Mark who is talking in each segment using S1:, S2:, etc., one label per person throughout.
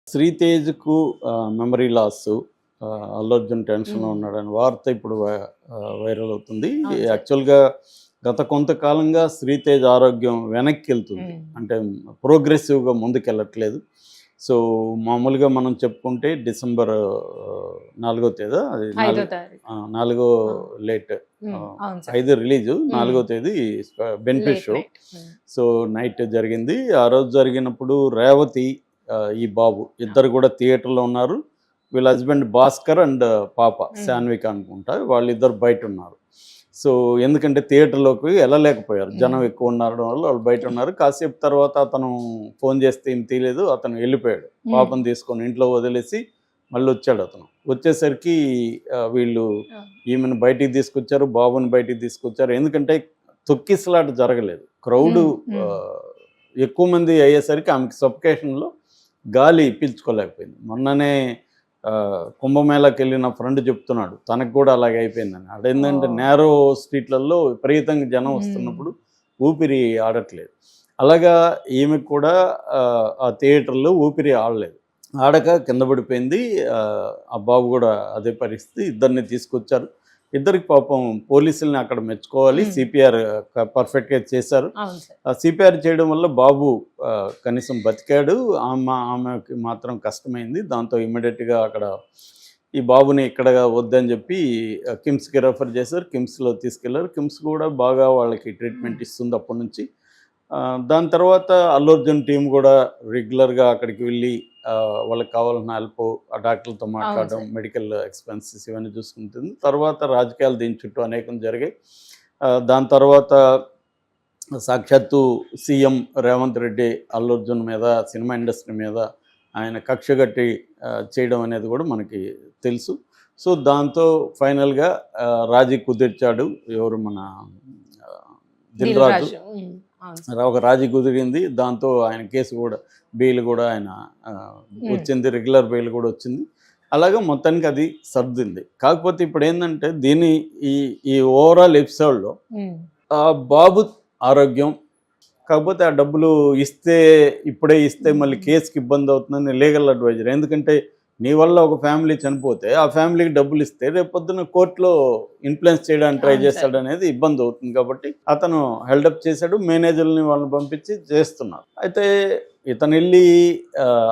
S1: శ్రీతేజ్‌కు memory loss. Allu Arjun టెన్షన్‌లో
S2: హ్మ్.
S1: ఉన్నాడని వార్త ఇప్పుడు వైరల్ అవుతుంది.
S2: అవును సార్.
S1: యాక్చువల్‌గా గత కొంతకాలంగా శ్రీతేజ్ ఆరోగ్యం వెనక్కెళ్తుంది.
S2: హ్మ్.
S1: అంటే ప్రోగ్రెసివ్‌గా ముందుకెళ్ళట్లేదు. సో, మామూలుగా మనం చెప్పుకుంటే డిసెంబర్ 4 తేదా? అది
S2: 5వ తారీఖు.
S1: 4
S2: ఆ!
S1: లేట్.
S2: అవును సార్.
S1: 5 రిలీజు.
S2: హ్మ్.
S1: 4 తేదీ benefit
S2: late
S1: show.
S2: Night.
S1: So, night జరిగింది. ఆ రోజు జరిగినప్పుడు రేవతి, ఈ బాబు ఇద్దరు కూడా థియేటర్‌లో ఉన్నారు. వీళ్ళ హస్బెండ్ భాస్కర్ అండ్ పాప
S2: హ్మ్.
S1: శాన్విక అనుకుంటా. వాళ్ళిద్దరు బయటున్నారు. సో, ఎందుకంటే థియేటర్‌లోకి ఎళ్ళలేకపోయారు. జనం
S2: హ్మ్.
S1: ఎక్కువ ఉండడం వల్ల వాళ్ళు బయటున్నారు. కాసేపు తర్వాత అతను ఫోన్ చేస్తే ఈమె తీయలేదు. అతను వెళ్ళిపోయాడు.
S2: హ్మ్.
S1: పాపని తీసుకొని ఇంట్లో వదిలేసి మళ్ళొచ్చాడతను. వచ్చేసరికి వీళ్ళు
S2: ఆ!
S1: ఈమెను బయటికి తీసుకొచ్చారు. బాబుని బయటికి తీసుకొచ్చారు. ఎందుకంటే తొక్కిసలాట జరగలేదు. క్రౌడు
S2: హ్మ్. హ్మ్.
S1: ఆహ్, ఎక్కువ మంది అయ్యేసరికి ఆమెకి సఫోకేషన్‌లో గాలి పీల్చుకోలేకపోయింది. మొన్ననే కుంభమేళాకెళ్ళిన ఫ్రెండ్ చెప్తున్నాడు. తనకు కూడా అలాగే అయిపోయిందని. అదేంటంటే
S2: ఓహ్!
S1: నేరో స్ట్రీట్‌లలో విపరీతంగా జనం
S2: హ్మ్.
S1: వస్తున్నప్పుడు ఊపిరి ఆడట్లేదు. అలాగా ఈమెకు కూడా ఆ థియేటర్‌లో ఊపిరి ఆడలేదు. ఆడక కింద పడిపోయింది. ఆ బాబు గూడా అదే పరిస్థితి. ఇద్దరిని తీసుకొచ్చారు. ఇద్దరికి పాపం పోలీసుల్ని అక్కడ మెచ్చుకోవాలి.
S2: హ్మ్.
S1: సీపీఆర్ పర్ఫెక్ట్‌గా చేశారు.
S2: అవును సార్.
S1: ఆ సీపీఆర్ చేయడం వల్ల బాబు కనీసం బతికాడు. ఆమెకి మాత్రం కష్టమైంది. దాంతో ఇమ్మీడియేట్‌గా అక్కడ ఈ బాబుని ఇక్కడ వద్దని జెప్పి కిమ్స్‌కి రెఫర్ చేశారు. కిమ్స్‌లో తీసుకెళ్లారు. కిమ్స్ గూడా బాగా వాళ్ళకి
S2: హ్మ్.
S1: ట్రీట్మెంట్ ఇస్తుంది అప్పటి నుంచి. దాని తర్వాత అల్లు అర్జున్ టీమ్ గూడా రెగ్యులర్‌గా అక్కడికి వెళ్ళి వాళ్ళకి కావాల్సిన హెల్పు, ఆ డాక్టర్లతో
S2: అవును
S1: మాట్లాడడం,
S2: సార్.
S1: మెడికల్ ఎక్స్‌పెన్సెస్ ఇవన్నీ చూసుకుంటుంది. తర్వాత రాజకీయాలు దీని చుట్టూ అనేకం జరిగాయి. దాని తర్వాత సాక్షాత్తు సీఎం రేవంత్ రెడ్డి అల్లు అర్జున్ మీద, సినిమా ఇండస్ట్రీ మీద ఆయన కక్ష కట్టి చేయడం అనేది కూడా మనకి తెలుసు. సో, దాంతో ఫైనల్‌గా రాజీ కుదిర్చాడు. ఎవరు మన ఆహ్, 'దిల్
S2: 'దిల్
S1: రాజు'.
S2: రాజు'. అవును సార్.
S1: ఒక రాజీ కుదిరింది. దాంతో ఆయన కేసు కూడా బెయిల్ కూడా ఆయన
S2: హ్మ్.
S1: వచ్చింది. రెగ్యులర్ బెయిల్ కూడా వచ్చింది. అలాగా మొత్తానికి అది సర్దుంది. కాకపోతే ఇప్పుడేందంటే ఈ ఈ ఓవరాల్ ఎపిసోడ్‌లో
S2: హ్మ్.
S1: ఆ బాబు ఆరోగ్యం, కాకపోతే ఆ డబ్బులు ఇప్పుడే ఇస్తే మళ్ళీ
S2: హ్మ్.
S1: కేస్‌కి ఇబ్బందవుతుందని లీగల్ అడ్వైజర్. ఎందుకంటే నీ వల్ల ఒక ఫ్యామిలీ చనిపోతే, ఆ ఫ్యామిలీకి డబ్బులిస్తే రేపొద్దున కోర్ట్‌లో ఇన్‌ఫ్లుయెన్స్ చేయడానికి ట్రై
S2: అవును సార్.
S1: చేస్తాడనేది ఇబ్బందవుతుంది కాబట్టి, అతను హెల్డప్ చేశాడు. మేనేజర్‌లని వాళ్ళని పంపించి చేస్తున్నారు. అయితే ఇతనెళ్ళి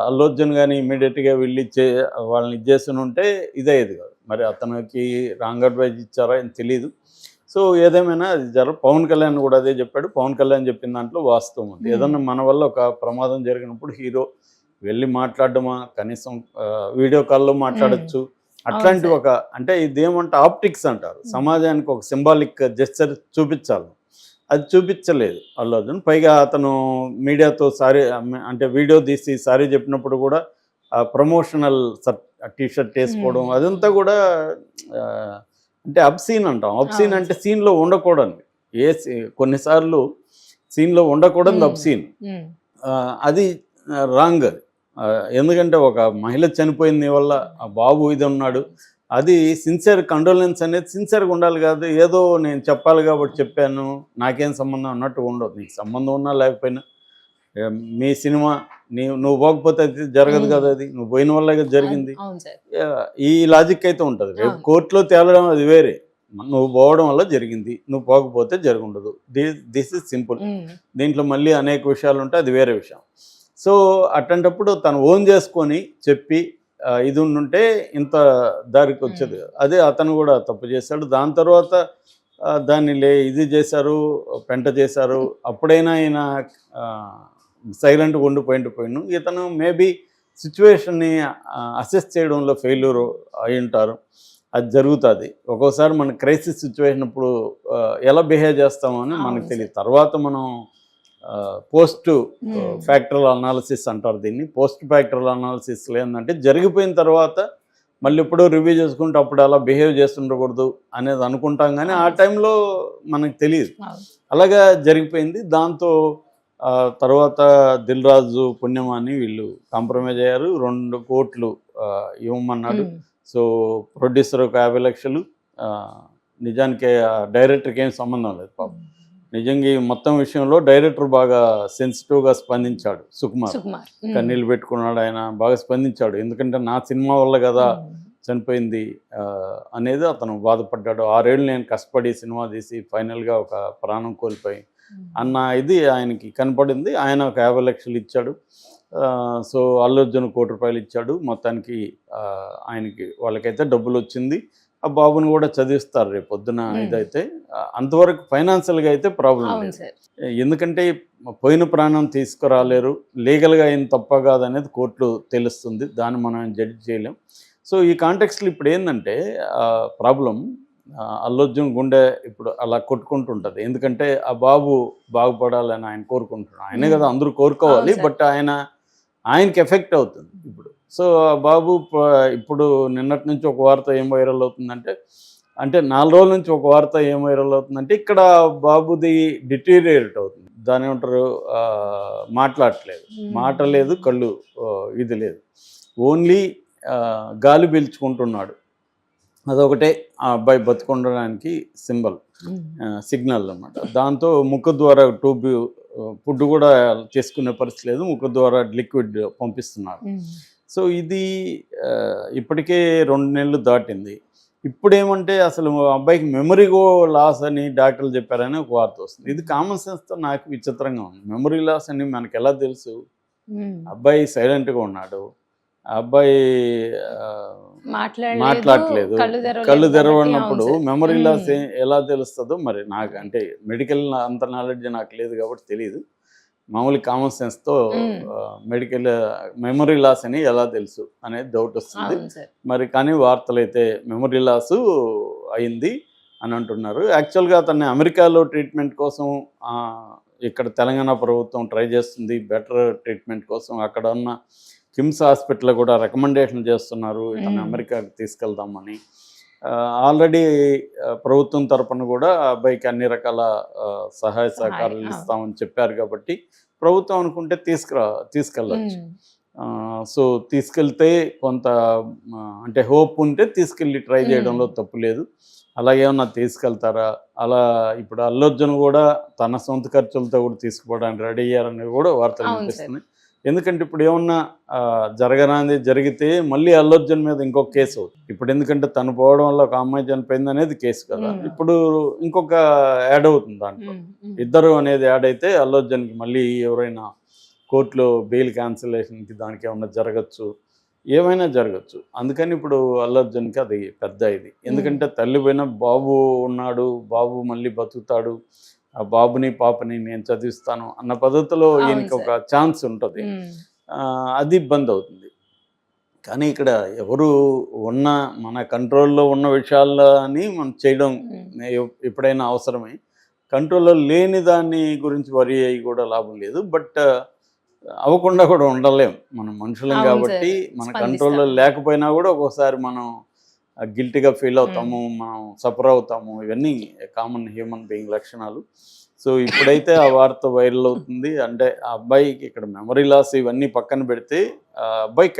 S1: అల్లు అర్జున్ గాని ఇమ్మీడియేట్‌గా వెళ్ళి వాళ్ళని ఇది చేసునుంటే ఇదయ్యేది కాదు. మరి అతనికి రాంగ్ అడ్వైజ్ ఇచ్చారా ఏం తెలీదు. సో, ఏదేమైనా అది పవన్ కళ్యాణ్ గూడా అదే జెప్పాడు. పవన్ కళ్యాణ్ జెప్పిన దాంట్లో వాస్తవం ఉంది.
S2: హ్మ్.
S1: ఏదన్నా మన వల్ల ఒక ప్రమాదం జరిగినప్పుడు హీరో వెళ్లి మాట్లాడడమా, కనీసం వీడియో కాల్‌లో
S2: హ్మ్.
S1: మాట్లాడొచ్చు.
S2: అవును
S1: అట్లాంటి
S2: సార్.
S1: ఒక అంటే ఇదేమంటే ఆప్టిక్స్ అంటారు.
S2: హ్మ్.
S1: సమాజానికి ఒక సింబాలిక్ జెస్చర్ చూపిచ్చాలి. అది చూపిచ్చలేదు అల్లు అర్జున్. పైగా అతను మీడియాతో సారీ అంటే వీడియో తీసి సారీ జెప్పినప్పుడు గూడా ప్రమోషనల్ టీ షర్ట్ ఏసుకోవడం
S2: హ్మ్.
S1: అదంతా
S2: హ్మ్.
S1: గూడా ఆహ్, అంటే అబ్‌సీన్ అంటాం. అబ్‌సీన్
S2: అవును
S1: అంటే
S2: సార్.
S1: సీన్‌లో ఉండకూడనివి. ఏ సీ కొన్నిసార్లు సీన్‌లో ఉండకూడనిది
S2: హ్మ్.
S1: అబ్‌సీన్.
S2: హ్మ్.
S1: అది రాంగ్ అది. ఎందుకంటే ఒక మహిళ చనిపోయింది నీ వల్ల, ఆ బాబు ఇది ఉన్నాడు.
S2: అవును సార్.
S1: అది సిన్సియర్ కండోలెన్స్ అనేది సిన్సియర్‌గా ఉండాలి కాదు. ఏదో నేను చెప్పాలి కాబట్టి చెప్పాను. నాకేం సంబంధం అన్నట్టు ఉండదు. నీకు సంబంధం ఉన్నా లేకపోయినా మీ సినిమా నువ్వు పోకపోతే అది జరగదు
S2: హ్మ్.
S1: కదా అది. నువ్వు పోయిన వల్లే కదా జరిగింది.
S2: అవును సార్.
S1: ఈ లాజిక్ అయితే ఉంటది. రేపు
S2: అవును.
S1: కోర్ట్‌లో తేలడం అది వేరే. నువ్వు పోవడం వల్ల జరిగింది. నువ్వు పోకపోతే జరుగుండదు. This is simple.
S2: హ్మ్.
S1: దీంట్లో మళ్ళీ అనేక విషయాలుంటాయి. అది వేరే విషయం. సో, అట్లాంటప్పుడు తను ఓన్ చేసుకొని చెప్పి ఇది ఉండుంటే ఇంత దారికొచ్చేది
S2: హ్మ్.
S1: కాదు. అదే అతను కూడా తప్పు చేశాడు. దాని తర్వాత దాన్ని ఇది చేశారు, పెంట చేశారు. అప్పుడైనా ఈయన ఆహ్, సైలెంట్‌గా ఉండిపోయిండు. ఇతను మేబీ సిట్యుయేషన్‌ని అసెస్ చేయడంలో ఫెయిల్యూర్ అయ్యుంటారు. అది జరుగుతాది. ఒక్కోసారి మన క్రైసిస్ సిట్యుయేషన్ అప్పుడు ఎలా బిహేవ్ చేస్తామో అని మనకు
S2: అవును
S1: తెలీదు.
S2: సార్.
S1: తర్వాత మనం పోస్ట్
S2: హ్మ్.
S1: ఫ్యాక్టరల్ అనాలిసిస్ అంటారు దీన్ని. పోస్ట్ ఫ్యాక్టరల్ అనాలిసిస్‌లో ఏందంటే జరిగిపోయిన తర్వాత మళ్ళీ ఎప్పుడో రివ్యూ చేసుకుంటూ అప్పుడు అలా బిహేవ్ చేస్తుండకూడదు అనేది అనుకుంటాం గానీ, ఆ
S2: అవును సార్.
S1: టైంలో మనకు తెలీదు.
S2: అవును.
S1: అలాగా జరిగిపోయింది. దాంతో తర్వాత 'దిల్ రాజు' పుణ్యమా అని వీళ్ళు కాంప్రమైజ్ అయ్యారు. 2,00,00,000 ఇవ్వమన్నాడు.
S2: హ్మ్.
S1: సో, ప్రొడ్యూసర్ ఒక 50,00,000. ఆహ్, నిజానికి డైరెక్టర్‌కి ఏం సంబంధం లేదు పాపం.
S2: హ్మ్.
S1: నిజంగా ఈ మొత్తం విషయంలో డైరెక్టర్ బాగా సెన్సిటివ్గా స్పందించాడు. సుకుమార్
S2: సుకుమార్
S1: కన్నీళ్ళు పెట్టుకున్నాడు, ఆయన బాగా స్పందించాడు. ఎందుకంటే నా సినిమా వల్ల కదా చనిపోయింది అనేది అతను బాధపడ్డాడు. 6 ఏళ్ళు నేను కష్టపడి సినిమా తీసి ఫైనల్గా ఒక ప్రాణం కోల్పోయి అన్న ఇది ఆయనకి కనపడింది. ఆయన ఒక 50 లక్షలు ఇచ్చాడు. సో అల్లు అర్జున్ ₹1,00,00,000 ఇచ్చాడు. మొత్తానికి ఆయనకి వాళ్ళకైతే డబ్బులు వచ్చింది. ఆ బాబుని కూడా చదివిస్తారు రేపు పొద్దున. ఇదైతే అంతవరకు ఫైనాన్షియల్గా అయితే ప్రాబ్లం లేదు. ఎందుకంటే పోయిన ప్రాణం తీసుకురాలేరు, లీగల్గా అయిన తప్ప కాదనేది కోర్టులో తెలుస్తుంది. దాన్ని మనం జడ్జి చేయలేం. సో ఈ కాంటెక్స్లో ఇప్పుడు ఏంటంటే ప్రాబ్లం అల్లు అర్జున్ గుండె ఇప్పుడు అలా కొట్టుకుంటుంటుంది. ఎందుకంటే ఆ బాబు బాగుపడాలని ఆయన కోరుకుంటున్నాడు. ఆయనే కదా అందరూ కోరుకోవాలి, బట్ ఆయనకి ఎఫెక్ట్ అవుతుంది ఇప్పుడు. సో ఆ బాబు ఇప్పుడు నిన్నటి నుంచి ఒక వార్త ఏం వైరల్ అవుతుందంటే, అంటే 4 రోజుల నుంచి ఒక వార్త ఏం వైరల్ అవుతుందంటే, ఇక్కడ బాబుది డిటీరియేట్ అవుతుంది. దాని ఏమంటారు, మాట్లాడట్లేదు, మాట లేదు, కళ్ళు ఇది లేదు, ఓన్లీ గాలి పీల్చుకుంటున్నాడు. అదొకటే ఆ అబ్బాయి బతుకుండడానికి సిగ్నల్ అన్నమాట. దాంతో ముక్కు ద్వారా ట్యూబ్ ఫుడ్ కూడా చేసుకునే పరిస్థితి లేదు, ముక్కు ద్వారా లిక్విడ్ పంపిస్తున్నారు. సో ఇది ఇప్పటికే 2 నెలలు దాటింది. ఇప్పుడేమంటే అసలు అబ్బాయికి మెమరీ లాస్ అని డాక్టర్లు చెప్పారని ఒక వార్త వస్తుంది. ఇది కామన్ సెన్స్తో నాకు విచిత్రంగా ఉంది. మెమరీ లాస్ అని మనకు ఎలా తెలుసు? అబ్బాయి సైలెంట్గా ఉన్నాడు, అబ్బాయి మాట్లాడట్లేదు, కళ్ళు తెరవనప్పుడు మెమరీ లాస్ ఎలా తెలుస్తుందో మరి నాకు, అంటే మెడికల్ అంత నాలెడ్జ్ నాకు లేదు కాబట్టి తెలియదు. మామూలు కామన్ సెన్స్తో మెమరీ లాస్ అని ఎలా తెలుసు అనేది డౌట్ వస్తుంది. మరి కానీ వార్తలు అయితే మెమరీ లాస్ అయింది అని అంటున్నారు. యాక్చువల్గా అతన్ని అమెరికాలో ట్రీట్మెంట్ కోసం ఇక్కడ తెలంగాణ ప్రభుత్వం ట్రై చేస్తుంది, బెటర్ ట్రీట్మెంట్ కోసం. అక్కడ ఉన్న కిమ్స్ హాస్పిటల్ కూడా రికమెండేషన్ చేస్తున్నారు ఇతను అమెరికాకి తీసుకెళ్దామని. ఆల్రెడీ ప్రభుత్వం తరపున కూడా అబ్బాయికి అన్ని రకాల సహాయ సహకారాలు ఇస్తామని చెప్పారు కాబట్టి ప్రభుత్వం అనుకుంటే తీసుకెళ్ళచ్చు. సో తీసుకెళ్తే కొంత అంటే హోప్ ఉంటే తీసుకెళ్ళి ట్రై చేయడంలో తప్పు లేదు. అలాగేమన్నా తీసుకెళ్తారా? అలా ఇప్పుడు అల్లు అర్జున్ కూడా తన సొంత ఖర్చులతో కూడా తీసుకుపోవడానికి రెడీ అయ్యారని కూడా వార్తలు వినిపిస్తున్నాయి. ఎందుకంటే ఇప్పుడు ఏమన్నా జరగరానిది జరిగితే మళ్ళీ అల్లు అర్జున్ మీద ఇంకొక కేసు అవుతుంది. ఇప్పుడు ఎందుకంటే తను పోవడం వల్ల ఒక అమ్మాయి చనిపోయింది అనేది కేసు కదా, ఇప్పుడు ఇంకొక యాడ్ అవుతుంది దాంట్లో. ఇద్దరు అనేది యాడ్ అయితే అల్లు అర్జున్కి మళ్ళీ ఎవరైనా కోర్టులో బెయిల్ క్యాన్సిలేషన్కి దానికి ఏమన్నా జరగచ్చు, ఏమైనా జరగచ్చు. అందుకని ఇప్పుడు అల్లు అర్జున్కి అది పెద్ద ఇది. ఎందుకంటే తల్లి పోయిన బాబు ఉన్నాడు, బాబు మళ్ళీ బతుకుతాడు, ఆ బాబుని పాపని నేను చదివిస్తాను అన్న పద్ధతిలో ఈయనకి ఒక ఛాన్స్ ఉంటుంది. అది ఇబ్బంది అవుతుంది. కానీ ఇక్కడ ఎవరు ఉన్న మన కంట్రోల్లో ఉన్న విషయాలని మనం చేయడం ఎప్పుడైనా అవసరమే. కంట్రోల్లో లేని దాన్ని గురించి వరి అయ్యి కూడా లాభం లేదు. బట్ అవ్వకుండా కూడా ఉండలేం, మనం మనుషులం కాబట్టి. మన కంట్రోల్లో లేకపోయినా కూడా ఒక్కోసారి మనం గిల్టీగా ఫీల్ అవుతాము, మనం సఫర్ అవుతాము. ఇవన్నీ కామన్ హ్యూమన్ బీయింగ్ లక్షణాలు. సో ఇప్పుడైతే ఆ వార్త వైరల్ అవుతుంది. అంటే ఆ అబ్బాయికి ఇక్కడ మెమరీ లాస్ ఇవన్నీ పక్కన పెడితే ఆ అబ్బాయి